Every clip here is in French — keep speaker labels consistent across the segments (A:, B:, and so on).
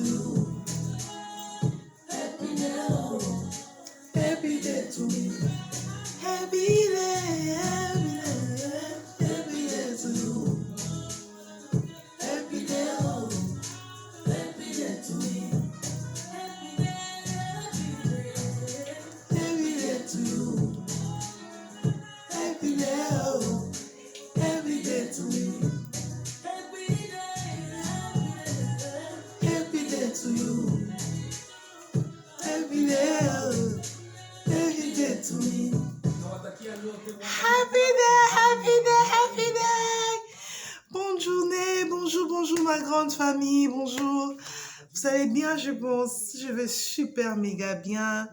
A: you. Happy day, oh. Happy day to me. Happy day, happy day, happy day to you. Happy day, oh. Happy day to me. Happy day to you. Happy day, oh. Happy day to me. Happy day to you. Happy day, oh. Happy day to me. Happy day, happy day, happy day. Bonne journée, bonjour, bonjour ma grande famille, bonjour. Vous allez bien, je pense. Je vais super méga bien.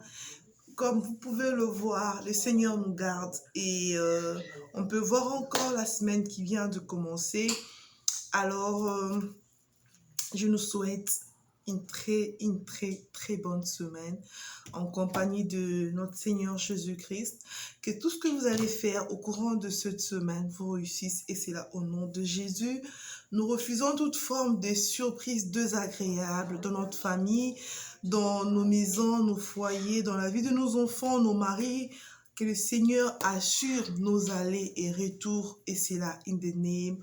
A: Comme vous pouvez le voir, le Seigneur nous garde et on peut voir encore la semaine qui vient de commencer. Alors, je nous souhaite une très bonne semaine en compagnie de notre Seigneur Jésus-Christ. Que tout ce que vous allez faire au courant de cette semaine vous réussisse et c'est là au nom de Jésus. Nous refusons toute forme de surprise désagréable dans notre famille, dans nos maisons, nos foyers, dans la vie de nos enfants, nos maris. Que le Seigneur assure nos allées et retours et c'est là in the name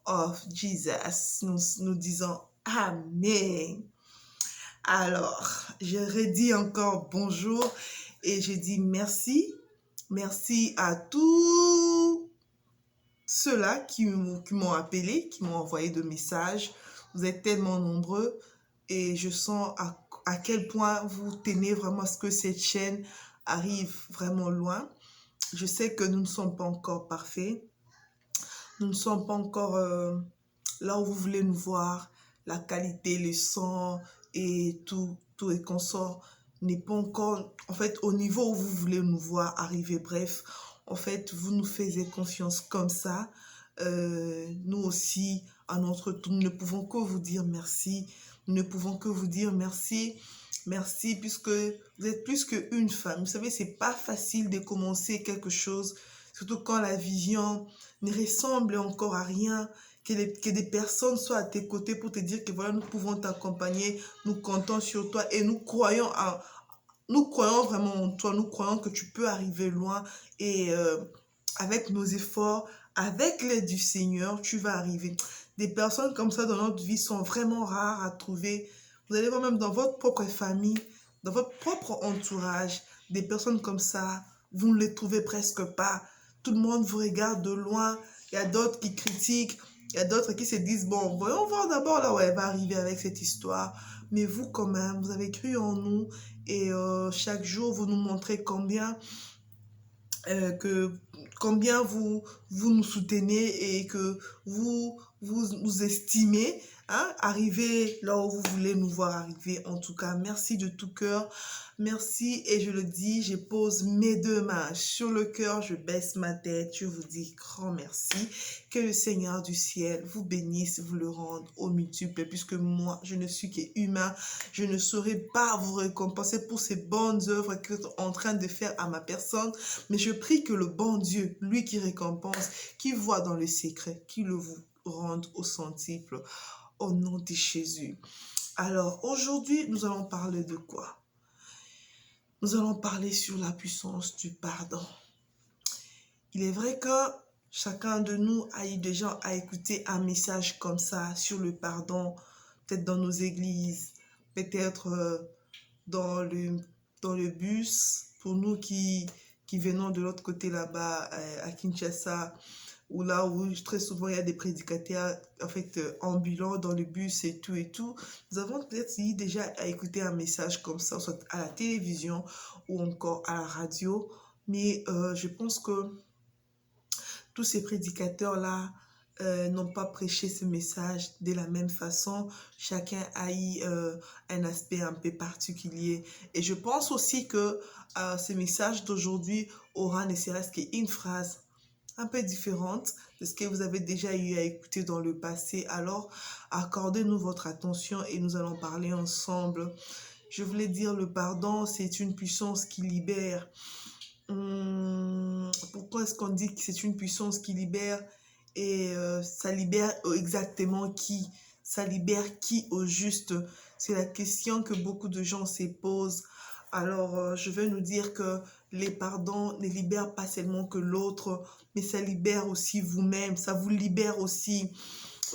A: of Jesus. Nous disons Amen. Alors, je redis encore bonjour et je dis merci. Merci à tous ceux-là qui m'ont appelé, qui m'ont envoyé de messages. Vous êtes tellement nombreux et je sens à quel point vous tenez vraiment à ce que cette chaîne arrive vraiment loin. Je sais que nous ne sommes pas encore parfaits. Nous ne sommes pas encore là où vous voulez nous voir. La qualité, le son et tout et consort n'est pas encore, en fait, au niveau où vous voulez nous voir arriver. Bref, en fait, vous nous faites confiance comme ça. Nous aussi, à notre tour, nous ne pouvons que vous dire merci. Nous ne pouvons que vous dire merci. Merci, puisque vous êtes plus qu'une femme. Vous savez, c'est pas facile de commencer quelque chose, surtout quand la vision ne ressemble encore à rien. Que des personnes soient à tes côtés pour te dire que voilà, nous pouvons t'accompagner, nous comptons sur toi et nous croyons vraiment en toi, nous croyons que tu peux arriver loin et avec nos efforts, avec l'aide du Seigneur, tu vas arriver. Des personnes comme ça dans notre vie sont vraiment rares à trouver. Vous allez voir même dans votre propre famille, dans votre propre entourage, des personnes comme ça, vous ne les trouvez presque pas. Tout le monde vous regarde de loin, il y a d'autres qui critiquent. Il y a d'autres qui se disent, bon, voyons voir d'abord là où elle va arriver avec cette histoire. Mais vous, quand même, vous avez cru en nous et chaque jour, vous nous montrez combien vous nous soutenez et que vous nous estimez, hein, arriver là où vous voulez nous voir arriver. En tout cas, merci de tout cœur. Merci et je le dis, je pose mes deux mains sur le cœur, je baisse ma tête, je vous dis grand merci. Que le Seigneur du ciel vous bénisse, vous le rende au multiple, puisque moi, je ne suis qu'humain, je ne saurais pas vous récompenser pour ces bonnes œuvres que vous êtes en train de faire à ma personne, mais je prie que le bon Dieu, lui qui récompense, qui voit dans le secret, qui le vous rende au centuple, au nom de Jésus. Alors, aujourd'hui, nous allons parler de quoi? Nous allons parler sur la puissance du pardon. Il est vrai que chacun de nous a eu déjà à écouter un message comme ça sur le pardon, peut-être dans nos églises, peut-être dans le bus, pour nous qui venons de l'autre côté là-bas, à Kinshasa, où là où très souvent il y a des prédicateurs en fait ambulants dans le bus et tout et tout. Nous avons peut-être eu déjà à écouter un message comme ça, soit à la télévision ou encore à la radio, mais je pense que tous ces prédicateurs-là n'ont pas prêché ce message de la même façon. Chacun a eu un aspect un peu particulier. Et je pense aussi que ce message d'aujourd'hui aura ne serait-ce qu'une phrase un peu différente de ce que vous avez déjà eu à écouter dans le passé. Alors, accordez-nous votre attention et nous allons parler ensemble. Je voulais dire, le pardon, c'est une puissance qui libère. Pourquoi est-ce qu'on dit que c'est une puissance qui libère et ça libère exactement qui? ça libère qui au juste? C'est la question que beaucoup de gens se posent. Alors, je veux nous dire que les pardons ne libèrent pas seulement que l'autre, mais ça libère aussi vous-même, ça vous libère aussi.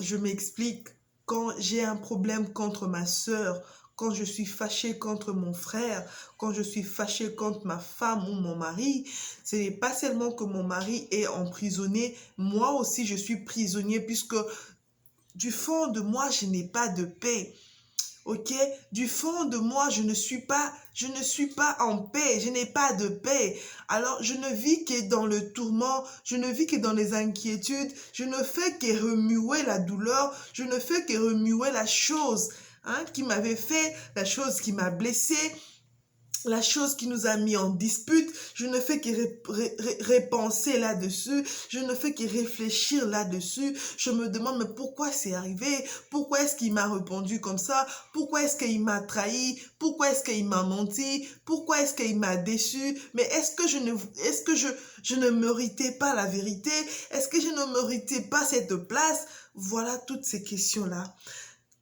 A: Je m'explique. Quand j'ai un problème contre ma sœur, quand je suis fâchée contre mon frère, quand je suis fâchée contre ma femme ou mon mari, ce n'est pas seulement que mon mari est emprisonné, moi aussi je suis prisonnier puisque du fond de moi, je n'ai pas de paix. Ok, du fond de moi, je ne suis pas en paix, je n'ai pas de paix. Alors, je ne vis que dans le tourment, je ne vis que dans les inquiétudes, je ne fais que remuer la douleur, je ne fais que remuer la chose qui m'avait fait, la chose qui m'a blessé, la chose qui nous a mis en dispute. Je ne fais que repenser là-dessus, je ne fais que réfléchir là-dessus. Je me demande, mais pourquoi c'est arrivé? Pourquoi est-ce qu'il m'a répondu comme ça? Pourquoi est-ce qu'il m'a trahi? Pourquoi est-ce qu'il m'a menti? Pourquoi est-ce qu'il m'a déçu? Mais est-ce que je ne méritais pas la vérité? Est-ce que je ne méritais pas cette place? Voilà toutes ces questions-là.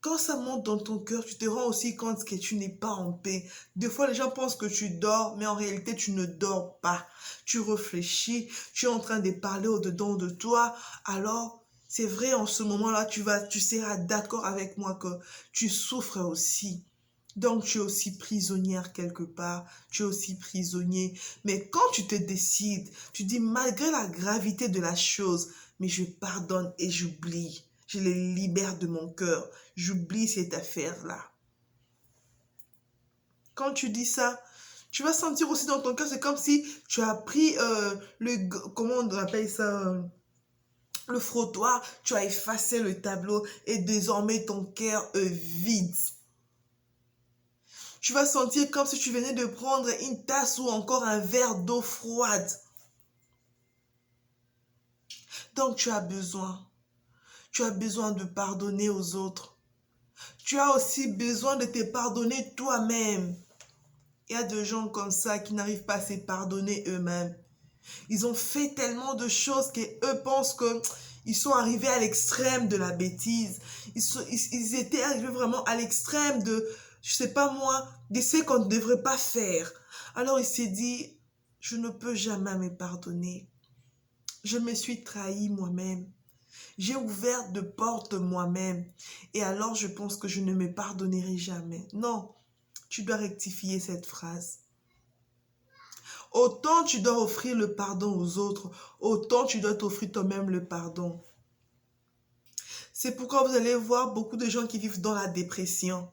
A: Quand ça monte dans ton cœur, tu te rends aussi compte que tu n'es pas en paix. Des fois, les gens pensent que tu dors, mais en réalité, tu ne dors pas. Tu réfléchis, tu es en train de parler au-dedans de toi. Alors, c'est vrai, en ce moment-là, tu seras d'accord avec moi que tu souffres aussi. Donc, tu es aussi prisonnière quelque part. Tu es aussi prisonnier. Mais quand tu te décides, tu dis, malgré la gravité de la chose, mais je pardonne et j'oublie. Je les libère de mon cœur. J'oublie cette affaire-là. Quand tu dis ça, tu vas sentir aussi dans ton cœur, c'est comme si tu as pris comment on appelle ça, le frottoir, tu as effacé le tableau et désormais ton cœur est vide. Tu vas sentir comme si tu venais de prendre une tasse ou encore un verre d'eau froide. Donc tu as besoin de pardonner aux autres. Tu as aussi besoin de te pardonner toi-même. Il y a des gens comme ça qui n'arrivent pas à se pardonner eux-mêmes. Ils ont fait tellement de choses qu'eux pensent qu'ils sont arrivés à l'extrême de la bêtise. Ils étaient arrivés vraiment à l'extrême de, je sais pas moi, de ce qu'on ne devrait pas faire. Alors il s'est dit, je ne peux jamais me pardonner. Je me suis trahi moi-même. J'ai ouvert de portes moi-même. Et alors je pense que je ne me pardonnerai jamais. Non, tu dois rectifier cette phrase. Autant tu dois offrir le pardon aux autres, autant tu dois t'offrir toi-même le pardon. C'est pourquoi vous allez voir beaucoup de gens qui vivent dans la dépression.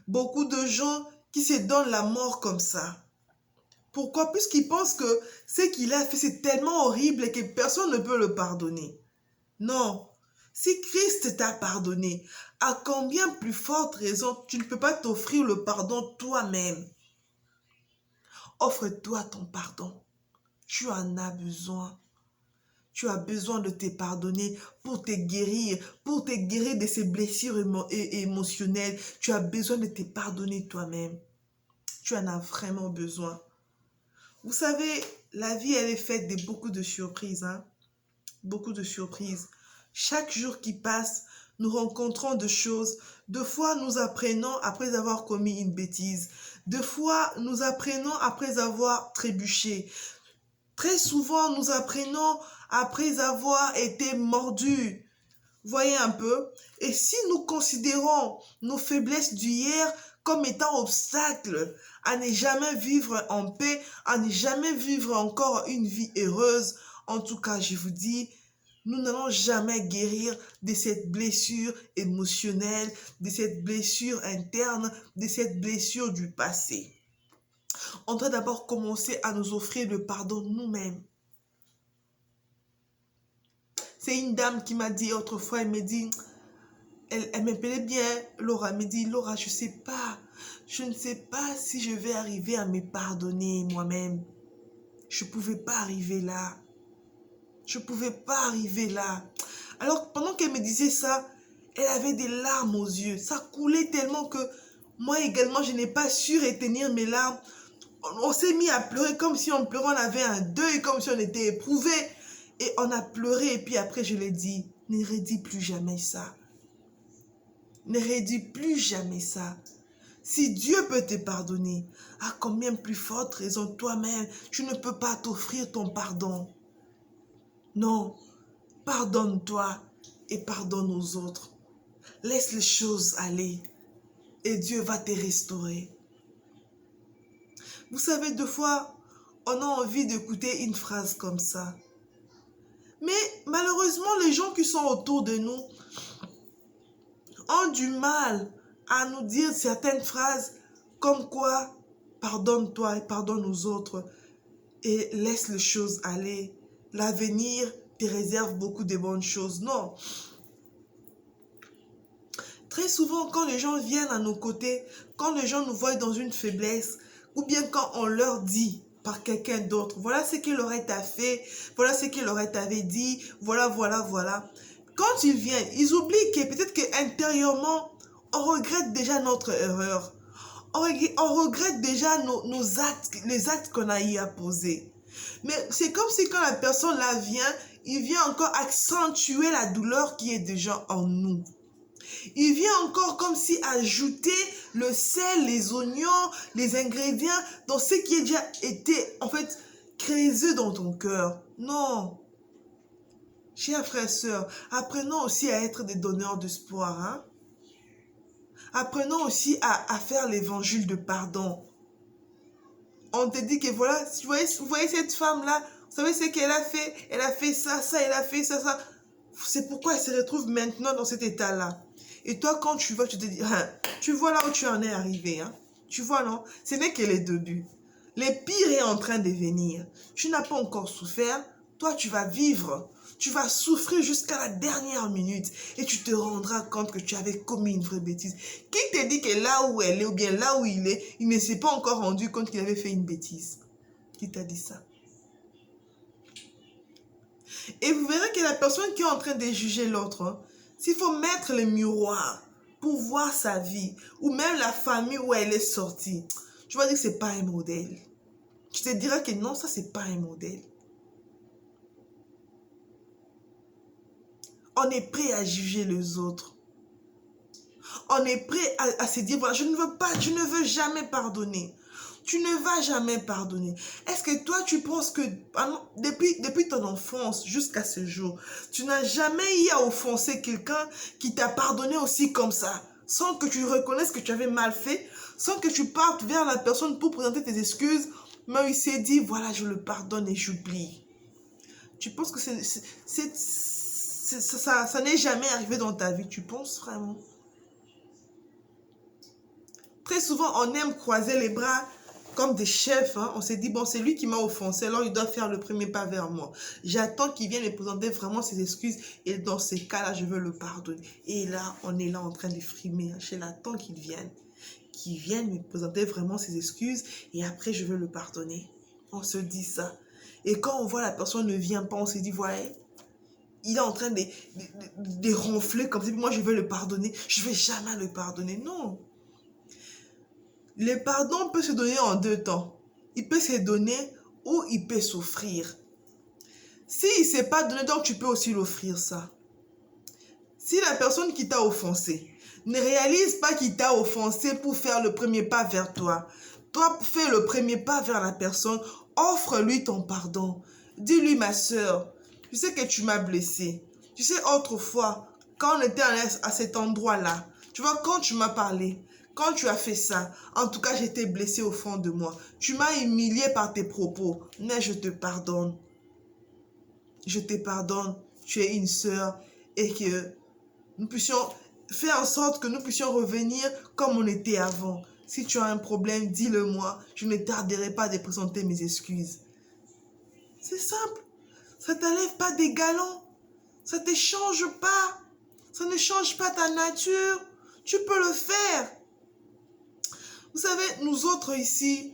A: Beaucoup de gens qui se donnent la mort comme ça. Pourquoi? Puisqu'ils pensent que ce qu'il a fait, c'est tellement horrible et que personne ne peut le pardonner. Non. Si Christ t'a pardonné, à combien plus forte raison tu ne peux pas t'offrir le pardon toi-même? Offre-toi ton pardon. Tu en as besoin. Tu as besoin de te pardonner pour te guérir de ces blessures émotionnelles. Tu as besoin de te pardonner toi-même. Tu en as vraiment besoin. Vous savez, la vie, elle est faite de beaucoup de surprises. Beaucoup de surprises. Chaque jour qui passe, nous rencontrons des choses. Deux fois, nous apprenons après avoir commis une bêtise. Deux fois, nous apprenons après avoir trébuché. Très souvent, nous apprenons après avoir été mordus. Voyez un peu. Et si nous considérons nos faiblesses d'hier comme étant obstacles à ne jamais vivre en paix, à ne jamais vivre encore une vie heureuse, en tout cas, je vous dis, nous n'allons jamais guérir de cette blessure émotionnelle, de cette blessure interne, de cette blessure du passé. On doit d'abord commencer à nous offrir le pardon nous-mêmes. C'est une dame qui m'a dit autrefois, elle me dit, elle m'appelait bien Laura, elle me dit, Laura, je ne sais pas si je vais arriver à me pardonner moi-même. Je ne pouvais pas arriver là. Je ne pouvais pas arriver là. Alors, pendant qu'elle me disait ça, elle avait des larmes aux yeux. Ça coulait tellement que moi également, je n'ai pas su retenir mes larmes. On s'est mis à pleurer comme si on pleurait, on avait un deuil, comme si on était éprouvé. Et on a pleuré et puis après je l'ai dit, ne redis plus jamais ça. Ne redis plus jamais ça. Si Dieu peut te pardonner, à combien plus forte raison toi-même, tu ne peux pas t'offrir ton pardon. Non, pardonne-toi et pardonne aux autres. Laisse les choses aller et Dieu va te restaurer. Vous savez, deux fois, on a envie d'écouter une phrase comme ça. Mais malheureusement, les gens qui sont autour de nous ont du mal à nous dire certaines phrases comme quoi pardonne-toi et pardonne aux autres et laisse les choses aller. L'avenir te réserve beaucoup de bonnes choses. Non. Très souvent, quand les gens viennent à nos côtés, quand les gens nous voient dans une faiblesse, ou bien quand on leur dit par quelqu'un d'autre, voilà ce qu'il aurait fait, voilà ce qu'il aurait t'avait dit, voilà, voilà, voilà. Quand ils viennent, ils oublient que peut-être qu'intérieurement, on regrette déjà notre erreur. On regrette déjà nos actes, les actes qu'on a eu à poser. Mais c'est comme si quand la personne là vient, il vient encore accentuer la douleur qui est déjà en nous. Il vient encore comme si ajouter le sel, les oignons, les ingrédients dans ce qui a déjà été en fait créé dans ton cœur. Non. Chers frères et sœurs, apprenons aussi à être des donneurs d'espoir. Hein? Apprenons aussi à faire l'évangile de pardon. On te dit que voilà, vous voyez cette femme-là, vous savez ce qu'elle a fait? Elle a fait ça, ça, elle a fait ça, ça. C'est pourquoi elle se retrouve maintenant dans cet état-là. Et toi, quand tu vas, tu te dis, hein, tu vois là où tu en es arrivé. Hein? Tu vois, non? Ce n'est que les débuts. Le pire est en train de venir. Tu n'as pas encore souffert. Toi, tu vas vivre. Tu vas souffrir jusqu'à la dernière minute. Et tu te rendras compte que tu avais commis une vraie bêtise. Qui te dit que là où elle est ou bien là où il est, il ne s'est pas encore rendu compte qu'il avait fait une bêtise? Qui t'a dit ça? Et vous verrez que la personne qui est en train de juger l'autre, hein, s'il faut mettre le miroir pour voir sa vie, ou même la famille où elle est sortie, tu vas dire que ce n'est pas un modèle. Tu te diras que non, ça, ce n'est pas un modèle. On est prêt à juger les autres. On est prêt à se dire, voilà, je ne veux jamais pardonner. Tu ne vas jamais pardonner. Est-ce que toi, tu penses que depuis ton enfance jusqu'à ce jour, tu n'as jamais eu à offenser quelqu'un qui t'a pardonné aussi comme ça, sans que tu reconnaisses que tu avais mal fait, sans que tu partes vers la personne pour présenter tes excuses, mais il s'est dit, voilà, je le pardonne et j'oublie. Tu penses que ça n'est jamais arrivé dans ta vie, tu penses vraiment? Très souvent, on aime croiser les bras comme des chefs. Hein. On s'est dit, bon, c'est lui qui m'a offensé, alors il doit faire le premier pas vers moi. J'attends qu'il vienne me présenter vraiment ses excuses et dans ces cas-là, je veux le pardonner. Et là, on est là en train de frimer. Hein. J'attends qu'il vienne me présenter vraiment ses excuses et après, je veux le pardonner. On se dit ça. Et quand on voit la personne ne vient pas, on se dit, voilà, il est en train de ronfler comme si moi, je veux le pardonner. Je ne vais jamais le pardonner. Non. Le pardon peut se donner en deux temps. Il peut se donner ou il peut s'offrir. S'il ne s'est pas donné, donc tu peux aussi l'offrir ça. Si la personne qui t'a offensé ne réalise pas qu'il t'a offensé pour faire le premier pas vers toi, toi fais le premier pas vers la personne, offre-lui ton pardon. Dis-lui, ma soeur, tu sais que tu m'as blessé. Tu sais, autrefois, quand on était à cet endroit-là, tu vois, quand tu m'as parlé, quand tu as fait ça, en tout cas, j'étais blessée au fond de moi. Tu m'as humilié par tes propos, mais je te pardonne. Je te pardonne. Tu es une sœur et que nous puissions faire en sorte que nous puissions revenir comme on était avant. Si tu as un problème, dis-le-moi. Je ne tarderai pas de présenter mes excuses. C'est simple. Ça ne t'enlève pas des galons. Ça ne te change pas. Ça ne change pas ta nature. Tu peux le faire. Vous savez, nous autres ici,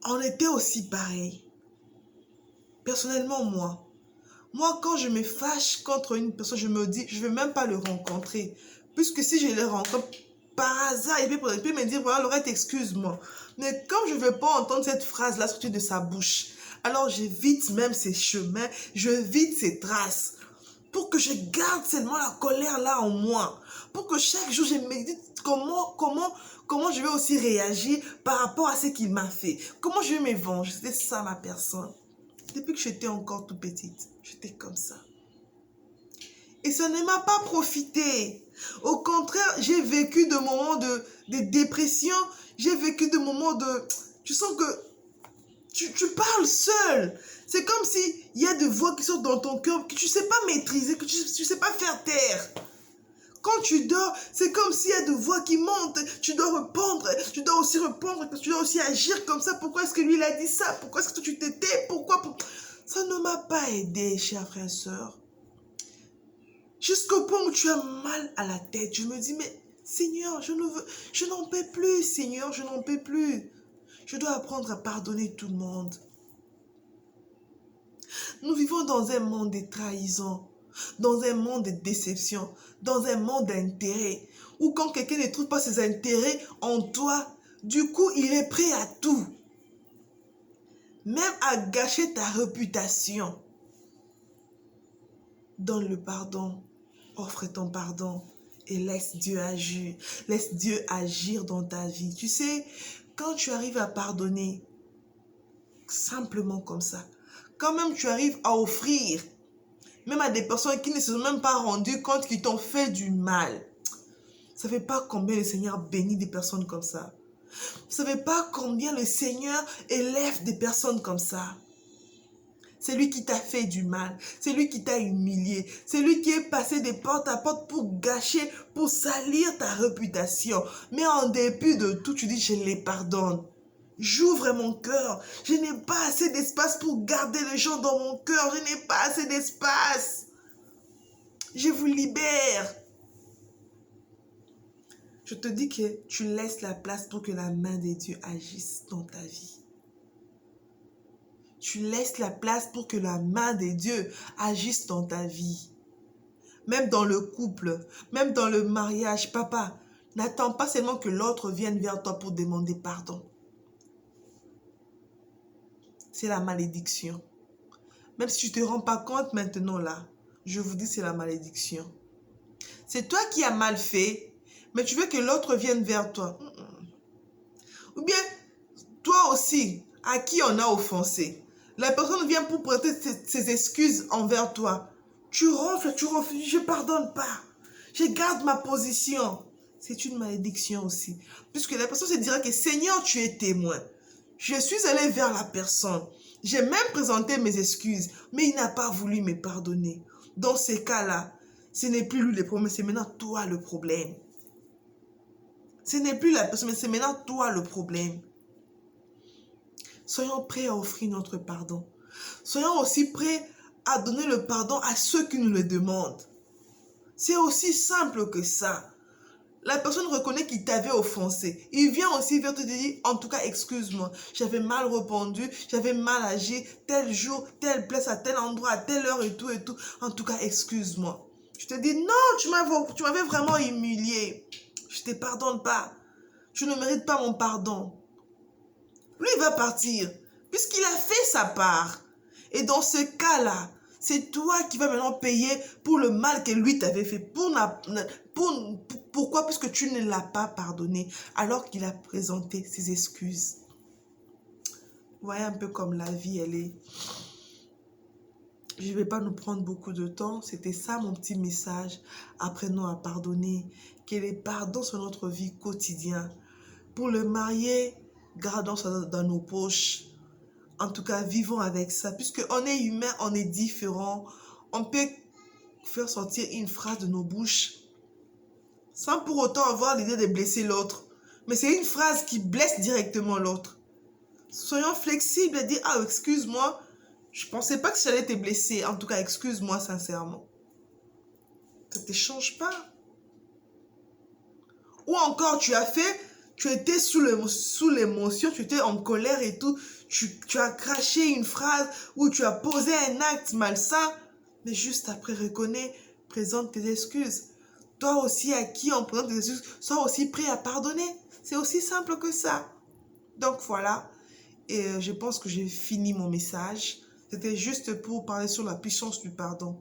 A: on était aussi pareil. Personnellement, moi, quand je me fâche contre une personne, je me dis, je ne vais même pas le rencontrer. Puisque si je le rencontre, par hasard, il peut me dire, voilà, Laurette, excuse-moi. Mais comme je ne veux pas entendre cette phrase-là sortir de sa bouche, alors j'évite même ses chemins, j'évite ses traces. Pour que je garde seulement la colère là en moi. pour que chaque jour je médite comment je vais aussi réagir par rapport à ce qu'il m'a fait. Comment je vais me venger. C'était ça ma personne. Depuis que j'étais encore toute petite, j'étais comme ça. Et ça ne m'a pas profité. Au contraire, j'ai vécu de moments de dépression. J'ai vécu de moments de... Tu sens que tu parles seul. C'est comme s'il y a des voix qui sortent dans ton cœur que tu ne sais pas maîtriser, que tu ne sais pas faire taire. Quand tu dors, c'est comme s'il y a des voix qui montent. Tu dois répondre. Tu dois aussi répondre. Tu dois aussi agir comme ça. Pourquoi est-ce que lui, il a dit ça? Pourquoi est-ce que tu t'étais? Pourquoi? Ça ne m'a pas aidé, chers frères et sœurs. Jusqu'au point où tu as mal à la tête. Je me dis, mais Seigneur, je n'en peux plus. Seigneur, je n'en peux plus. Je dois apprendre à pardonner tout le monde. Nous vivons dans un monde de trahison, dans un monde de déception, dans un monde d'intérêt, où quand quelqu'un ne trouve pas ses intérêts en toi, du coup, il est prêt à tout. Même à gâcher ta réputation. Donne le pardon, offre ton pardon et laisse Dieu agir. Laisse Dieu agir dans ta vie. Tu sais, quand tu arrives à pardonner, simplement comme ça, quand même tu arrives à offrir, même à des personnes qui ne se sont même pas rendues compte qu'ils t'ont fait du mal. Vous ne savez pas combien le Seigneur bénit des personnes comme ça. Vous ne savez pas combien le Seigneur élève des personnes comme ça. C'est lui qui t'a fait du mal. C'est lui qui t'a humilié. C'est lui qui est passé de porte à porte pour gâcher, pour salir ta réputation. Mais en dépit de tout, tu dis, je les pardonne. J'ouvre mon cœur. Je n'ai pas assez d'espace pour garder les gens dans mon cœur. Je n'ai pas assez d'espace. Je vous libère. Je te dis que tu laisses la place pour que la main de Dieu agisse dans ta vie. Tu laisses la place pour que la main de Dieu agisse dans ta vie. Même dans le couple, même dans le mariage, papa, n'attends pas seulement que l'autre vienne vers toi pour demander pardon. C'est la malédiction. Même si tu ne te rends pas compte maintenant là, je vous dis c'est la malédiction. C'est toi qui as mal fait, mais tu veux que l'autre vienne vers toi. Ou bien, toi aussi, à qui on a offensé. La personne vient pour prêter ses excuses envers toi. Tu ronfles, tu refuses, je ne pardonne pas. Je garde ma position. C'est une malédiction aussi. Puisque la personne se dira que Seigneur, tu es témoin. Je suis allé vers la personne. J'ai même présenté mes excuses, mais il n'a pas voulu me pardonner. Dans ces cas-là, ce n'est plus lui le problème, c'est maintenant toi le problème. Ce n'est plus la personne, mais c'est maintenant toi le problème. Soyons prêts à offrir notre pardon. Soyons aussi prêts à donner le pardon à ceux qui nous le demandent. C'est aussi simple que ça. La personne reconnaît qu'il t'avait offensé. Il vient aussi vers toi et te dire, en tout cas, excuse-moi, j'avais mal répondu, j'avais mal agi, tel jour, telle place, à tel endroit, à telle heure et tout et tout. En tout cas, excuse-moi. Je te dis, non, tu m'avais vraiment humilié. Je ne te pardonne pas. Je ne mérite pas mon pardon. Lui, il va partir, puisqu'il a fait sa part. Et dans ce cas-là, c'est toi qui vas maintenant payer pour le mal que lui t'avait fait. Pourquoi? Puisque tu ne l'as pas pardonné, alors qu'il a présenté ses excuses. Vous voyez un peu comme la vie, elle est. Je ne vais pas nous prendre beaucoup de temps. C'était ça mon petit message. Apprenons à pardonner. Que les pardons sur notre vie quotidienne. Pour le marié, gardons ça dans nos poches. En tout cas, vivons avec ça. Puisqu'on est humain, on est différent. On peut faire sortir une phrase de nos bouches sans pour autant avoir l'idée de blesser l'autre. Mais c'est une phrase qui blesse directement l'autre. Soyons flexibles et dire, ah, excuse-moi, je ne pensais pas que j'allais te blesser. En tout cas, excuse-moi sincèrement. Ça ne te change pas. Ou encore, tu étais sous l'émotion, tu étais en colère et tout. Tu as craché une phrase ou tu as posé un acte malsain. Mais juste après, reconnais, présente tes excuses. Toi aussi, à qui on présente tes excuses, sois aussi prêt à pardonner. C'est aussi simple que ça. Donc voilà. Et je pense que j'ai fini mon message. C'était juste pour parler sur la puissance du pardon.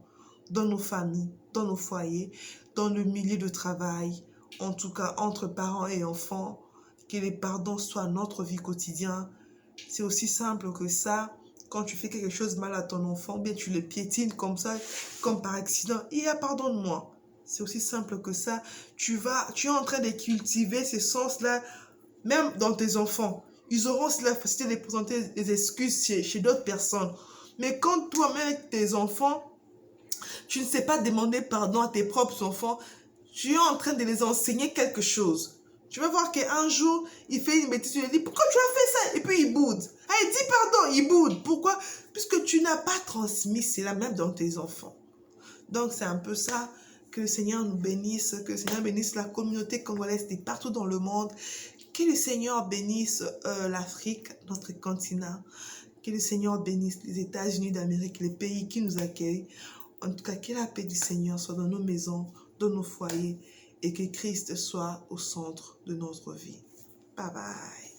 A: dans nos familles, dans nos foyers, dans le milieu de travail, en tout cas entre parents et enfants, que les pardons soient notre vie quotidienne. C'est aussi simple que ça. Quand tu fais quelque chose mal à ton enfant, bien tu le piétines comme ça, comme par accident. Il y a pardonne-moi. C'est aussi simple que ça. Tu es en train de cultiver ce sens-là, même dans tes enfants. Ils auront aussi la facilité de présenter des excuses chez d'autres personnes. Mais quand toi-même avec tes enfants, tu ne sais pas demander pardon à tes propres enfants, tu es en train de les enseigner quelque chose. Tu vas voir qu'un jour, il fait une bêtise, tu lui dis, pourquoi tu as fait ça? Et puis il boude. Ah, il dit pardon, il boude. Pourquoi? Puisque tu n'as pas transmis cela même dans tes enfants. Donc c'est un peu ça. Que le Seigneur nous bénisse, que le Seigneur bénisse la communauté congolaise et partout dans le monde. Que le Seigneur bénisse l'Afrique, notre continent. Que le Seigneur bénisse les États-Unis d'Amérique, les pays qui nous accueillent. En tout cas, que la paix du Seigneur soit dans nos maisons, dans nos foyers, et que Christ soit au centre de notre vie. Bye bye.